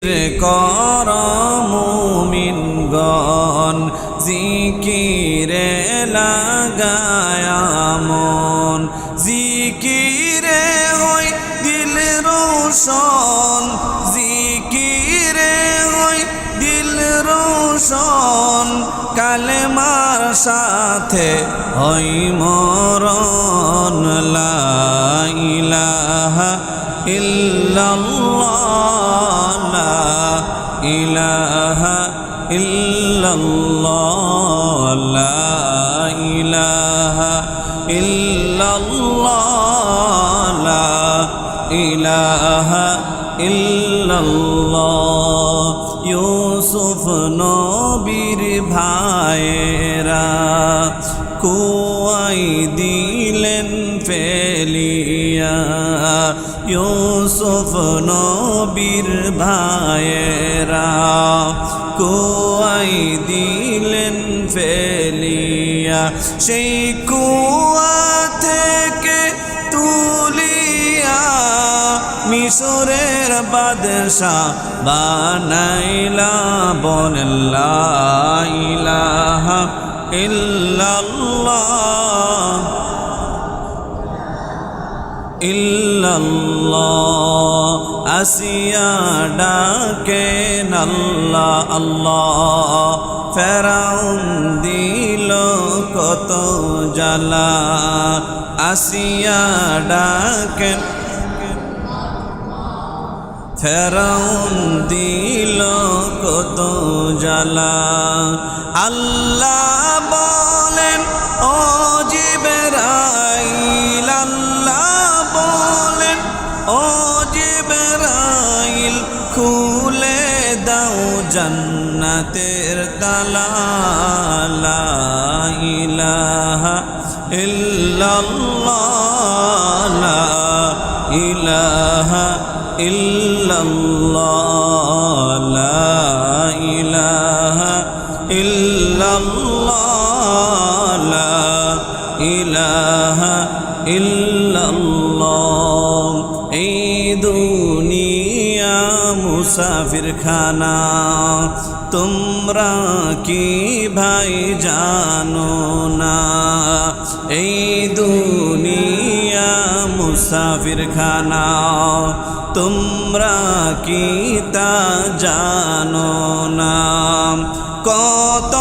কর মুমিনগণ জিকিরে লাগায়া মন, জিকিরে হই দিল রোশন, জিকিরে হই দিল রোশন, কালেমার সাথে হই মরণ। লা ইলাহা ইল্লাল্লাহ, লা ইলাহা ইল্লাল্লাহ, লা ইলাহা ইল্লাল্লাহ, লা ইলাহা ইল্লাল্লাহ। ইউসুফ নবীর ভাইয়েরা কুয়াই দিলেন ফেলিয়া, ইউসুফ নবীর ভাইয়েরা কুয়াই দিলেন ফেলিয়া, সেই কুয়া থেকে তুলিয়া মিশরের বাদশাহ বানাইলা। বলেন লা ইলাহা ইল্লাল্লাহ, ইল্লাল্লাহ। আসিয়া ডাকেন আল্লাহ আল্লাহ, ফেরাউন দিল কত জ্বালা। আসিয়া ডাকেন, ফেরাউন দিল কত জ্বালা। আল্লাহ বলেন ও জিবরাইল, আল্লাহ বলেন ও জিবরাইল, খুলে দাও জান্নাতের তালা। লা ইলাহা ইল্লাল্লাহ, লা ইলাহা ইল্লাল্লাহ, লা ইলাহা ইল্লাল্লাহ, লা ইলাহা ইল্লাল্লাহ। এই দুনিয়া মুসাফির খানা, তোমরা কি ভাই জানো না? এই দুনিয়া মুসাফির খানা, তোমরা কি তা জানো না? কত